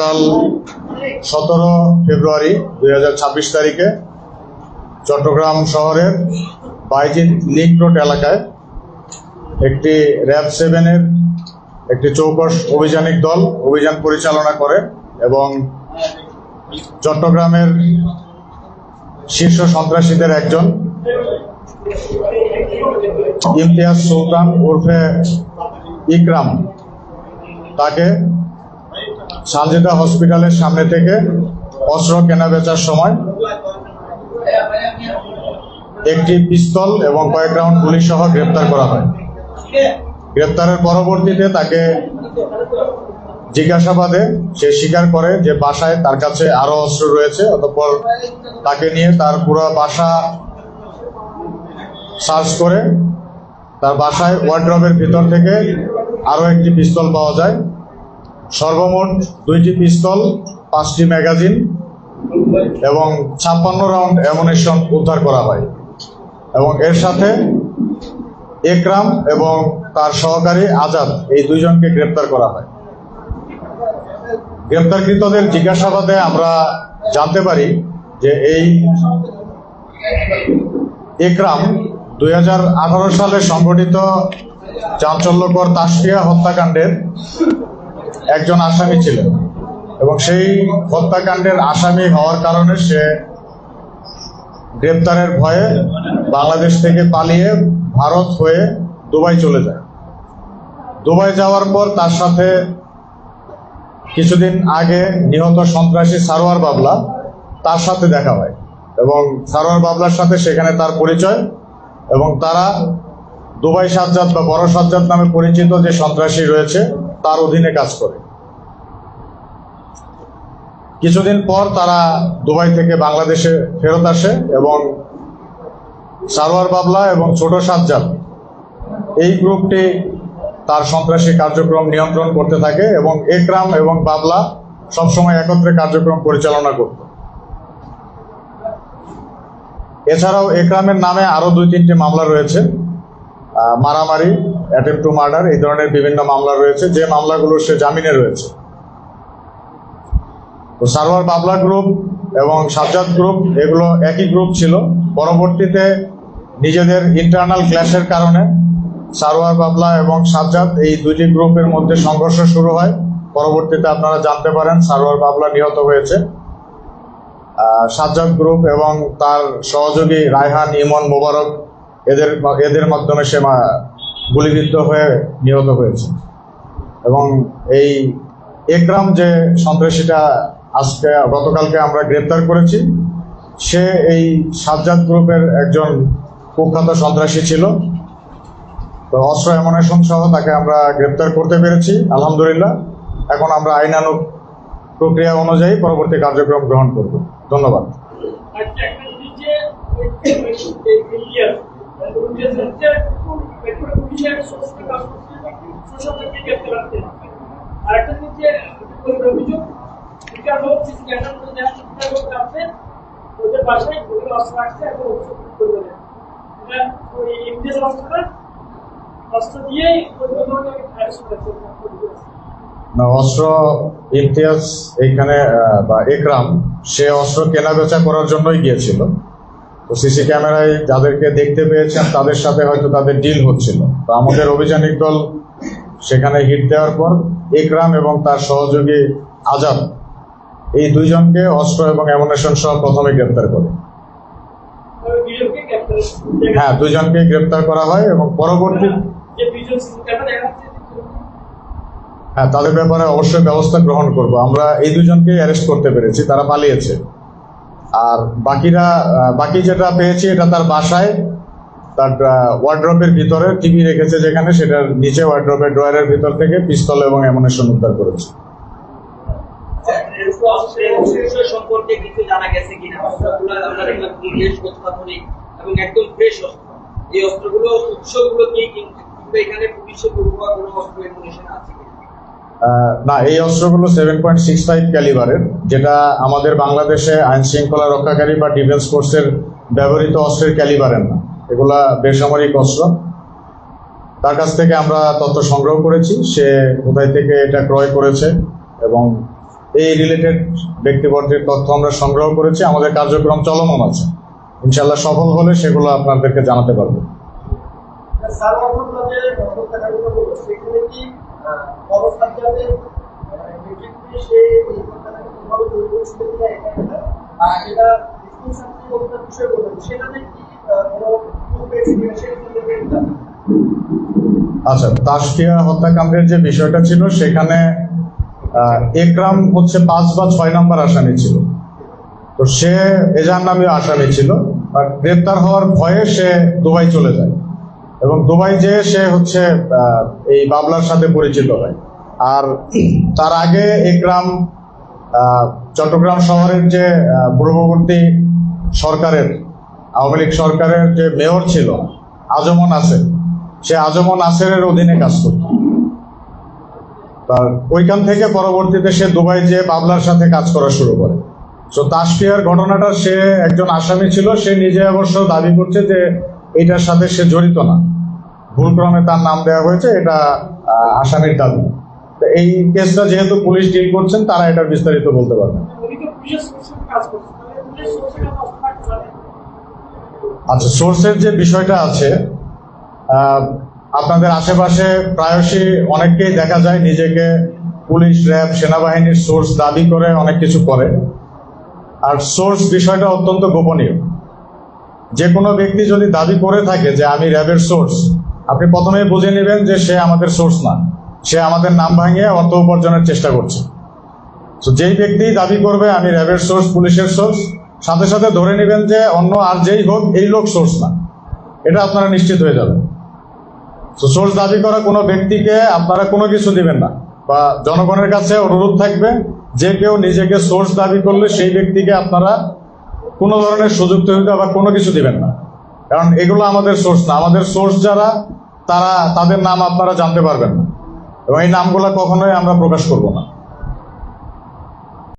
কাল 17 ফেব্রুয়ারি 2026 তারিখে চট্টগ্রাম শহরের বাইজিৎ লিংক রোড এলাকায় একটি র্যাব 7-এর একটি চৌকস অভিযানিক দল অভিযান পরিচালনা করে এবং চট্টগ্রামের শীর্ষ সন্ত্রাসীদের একজন ইমতিয়াজ সুলতান ওরফে ইকরাম তাকে সানজিদা হসপিটালের সামনে থেকে অস্ত্র কেনা বেচার সময় একটি পিস্তল এবং কয়েক রাউন্ড গুলি সহ গ্রেপ্তার করা হয়। গ্রেপ্তারের পরবর্তীতে তাকে জিজ্ঞাসাবাদে সে স্বীকার করে যে বাসায় তার কাছে আরো অস্ত্র রয়েছে। অতঃপর তাকে নিয়ে তার পুরো বাসা সার্চ করে তার বাসায় ওয়ার্ড্রবের ভিতর থেকে আরো একটি পিস্তল পাওয়া যায়। সর্বমোট 2টি পিস্তল, 5টি ম্যাগাজিন এবং 56 রাউন্ড অ্যামুনিশন উদ্ধার করা হয় এবং এর সাথে একরাম এবং তার সহকারী আজাদ এই দুইজনকে গ্রেপ্তার করা হয়। গ্রেপ্তারকৃতদের জিজ্ঞাসাবাদে আমরা জানতে পারি যে এই একরাম 2018 সালে সংঘটিত চাঞ্চল্যকর তাসফিয়া হত্যাকাণ্ডের একজন আসামি ছিলেন এবং সেই হত্যাকাণ্ডের আসামি হওয়ার কারণে সে গ্রেপ্তারের ভয়ে বাংলাদেশ থেকে পালিয়ে ভারত হয়ে দুবাই চলে যায়। দুবাই যাওয়ার পর তার সাথে কিছুদিন আগে নিহত সন্ত্রাসী সারোয়ার বাবলা তার সাথে দেখা হয় এবং সারোয়ার বাবলার সাথে সেখানে তার পরিচয় এবং তারা দুবাই সাজ্জাদ বা বড় সাজ্জাদ নামে পরিচিত যে সন্ত্রাসী রয়েছে তার অধীনে কাজ করে। কিছুদিন পর তারা দুবাই থেকে বাংলাদেশে ফেরত আসে এবং সারোয়ার বাবলা এবং ছোট সাজ্জাদ এই গ্রুপটি তার সন্ত্রাসী কার্যক্রম নিয়ন্ত্রণ করতে থাকে এবং একরাম এবং বাবলা সবসময় একত্রে কার্যক্রম পরিচালনা করত। এছাড়াও একরামের নামে আরো 2-3টি মামলা রয়েছে, মারামারি, অ্যাটেম্পট টু মার্ডার, এই ধরনের বিভিন্ন মামলা রয়েছে যে মামলাগুলো সে জামিনে রয়েছে। তো সারোয়ার বাবলা গ্রুপ এবং সাজ্জাদ গ্রুপ এগুলো একই গ্রুপ ছিল। পরবর্তীতে নিজেদের ইন্টারনাল ক্ল্যাশের কারণে সারোয়ার বাবলা এবং সাজ্জাদ এই দুইটি গ্রুপের মধ্যে সংঘর্ষ শুরু হয়। পরবর্তীতে আপনারা জানতে পারেন সারোয়ার বাবলা নিহত হয়েছে। সাজ্জাদ গ্রুপ এবং তার সহযোগী রায়হান, ইমন, মোবারক এদের মাধ্যমে সে গুলিবিদ্ধ হয়ে নিহত হয়েছে এবং এই একরাম যে সন্ত্রাসীটা গতকালকে আমরা গ্রেপ্তার করেছি সে এই সাজ্জাদ গ্রুপের একজন কুখ্যাত সন্ত্রাসী ছিল। তো অস্ত্র অ্যামুনিশন সহ তাকে আমরা গ্রেপ্তার করতে পেরেছি আলহামদুলিল্লাহ। এখন আমরা আইনানুগ প্রক্রিয়া অনুযায়ী পরবর্তী কার্যক্রম গ্রহণ করব। ধন্যবাদ। অস্ত্র ইমতিয়াজ এইখানে বা একরাম সে অস্ত্র কেনা বেচা করার জন্যই গিয়েছিল। তো সিসি ক্যামেরায় যাদেরকে দেখতে পেয়েছেন তাদের সাথে হয়তো তাদের ডিল হচ্ছিল। তো আমাদের অভিযানিক দল সেখানে হিট দেওয়ার পর একরাম এবং তার সহযোগী আজাদ এই দুইজনকে অস্ত্র এবং অ্যামুনিশন সহ প্রথমে গ্রেপ্তার করে। হ্যাঁ, দুইজনকে গ্রেপ্তার করা হয় এবং পরবর্তী তাদের ব্যাপারে অবশ্যই ব্যবস্থা গ্রহণ করব। আমরা এই দুজনকে অ্যারেস্ট করতে পেরেছি, তারা পালিয়েছে। আর বাকি যেটা পেয়েছি এটা তার বাসায় তার ওয়ার্ড্রপের ভিতরে টিভি রেখেছে যেখানে, সেটার নিচে ওয়ার্ড্রপের ড্রয়ারের ভিতর থেকে পিস্তল এবং অ্যামুনিশন উদ্ধার করেছে। সম্পর্কে কিছু জানা গেছে কিনা? অস্ত্রগুলো আমরা দেখলাম ইংলিশ অত্যাধুনিক এবং একদম ফ্রেশ অস্ত্র। এই অস্ত্রগুলো উৎসগুলো কি এখানে পুলিশের পূর্ববর্তী কোনো অস্ত্র অ্যামুনিশন আছে কিনা? না, এই অস্ত্রগুলো 7.65 ক্যালিবারের, যেটা আমাদের বাংলাদেশে আইন শৃঙ্খলা রক্ষাকারী বা ডিফেন্স ফোর্সের ব্যবহৃত অস্ত্রের ক্যালিবারের না, এগুলা বেসামরিক অস্ত্র। তার কাছ থেকে আমরা তথ্য সংগ্রহ করেছি সে কোথায় থেকে এটা ক্রয় করেছে এবং এই রিলেটেড ব্যক্তিবর্গের তথ্য আমরা সংগ্রহ করেছি, আমাদের কার্যক্রম চলমান আছে। ইনশাল্লাহ সফল হলে সেগুলো আপনাদেরকে জানাতে পারবো। আচ্ছা, তাসফিয়া হত্যাকাণ্ডের যে বিষয়টা ছিল সেখানে একরাম হচ্ছে 5 বা 6 নম্বর আসামি ছিল। তো সে এজাহার নামীয় আসামি ছিল, আর গ্রেপ্তার হওয়ার ভয়ে সে দুবাই চলে যায় এবং দুবাই যেয়ে সে হচ্ছে এই বাবলার সাথে পরিচিত হয়। আর তার আগে একরাম চট্টগ্রাম শহরের যে পূর্ববর্তী সরকারের আওয়ামী লীগ সরকারের যে মেয়র ছিল আজমন আসের, সে আজমন আসেরের অধীনে কাজ করত। তার ওইখান থেকে পরবর্তীতে সে দুবাই যেয়ে বাবলার সাথে কাজ করা শুরু করে। তো তাসফিয়ার ঘটনাটা সে একজন আসামি ছিল, সে নিজে অবশ্য দাবি করছে যে এটার সাথে সে জড়িত না, ভুলক্রমে তার নাম দেওয়া হয়েছে, এটা আসামির দাবি। এই কেসটা যেহেতু পুলিশ ডিল করছেন, তারা এটার বিস্তারিত বলতে পারবেন। আচ্ছা, সোর্সের যে বিষয়টা আছে, আপনাদের আশেপাশে প্রায়শই অনেককেই দেখা যায় নিজেকে পুলিশ, র্যাব, সেনাবাহিনীর সোর্স দাবি করে অনেক কিছু করে। আর সোর্স বিষয়টা অত্যন্ত গোপনীয়। যে কোনো ব্যক্তি যদি দাবি করে থাকে যে আমি র্যাবের সোর্স, আপনি প্রথমেই বুঝে নেবেন যে সে আমাদের সোর্স না, সে আমাদের নাম ভাঙিয়ে অর্থ উপার্জনের চেষ্টা করছে। তো যেই ব্যক্তি দাবি করবে আমি র্যাবের সোর্স, পুলিশের সোর্স, সাথে সাথে ধরে নেবেন যে অন্য আর যেই হোক এই লোক সোর্স না, এটা আপনারা নিশ্চিত হয়ে যাবেন। তো সোর্স দাবি করা কোনো ব্যক্তিকে আপনারা কোনো কিছু দিবেন না, বা জনগণের কাছে অনুরোধ থাকবে যে কেউ নিজেকে সোর্স দাবি করলে সেই ব্যক্তিকে আপনারা কোনো ধরনের সুযোগ সুবিধা বা কোনো কিছু দিবেন না, কারণ এগুলো আমাদের সোর্স না। আমাদের সোর্স যারা, তাদের নাম আপনারা জানতে পারবেন না, এবং এই নামগুলো কখনোই আমরা প্রকাশ করব না।